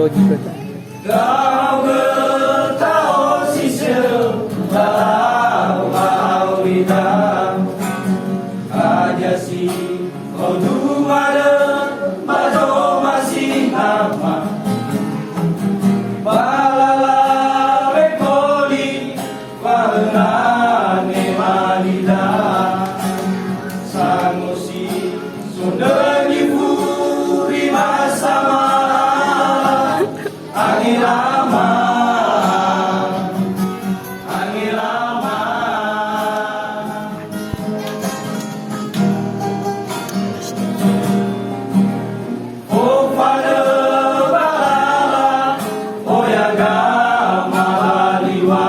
teknologi kota. Kau bertahu sisa mau kita aja si kau dumada bajo masih apa balala rekodi parane malida sanusi sundani puri masama Angelama Angelama Oh pada balala Oh yang gama baliwa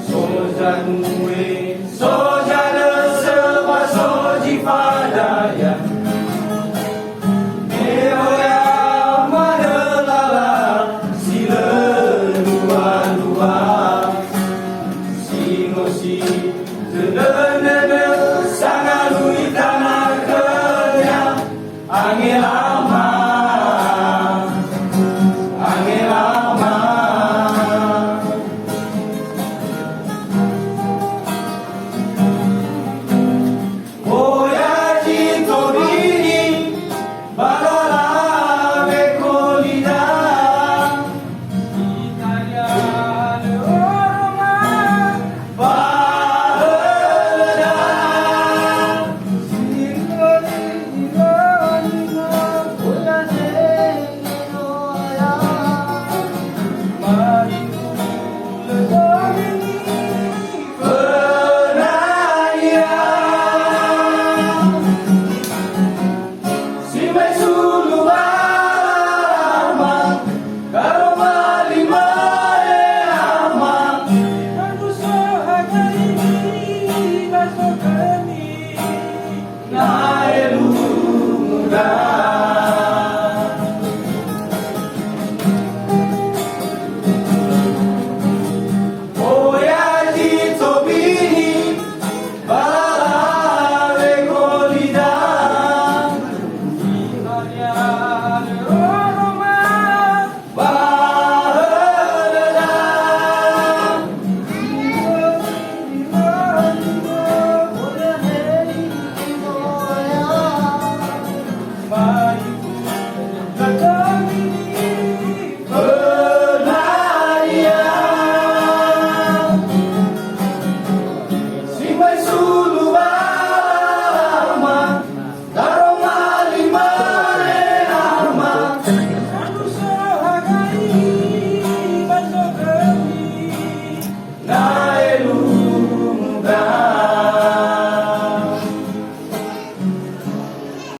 Soja kue Soja desewa soji padaya Angelama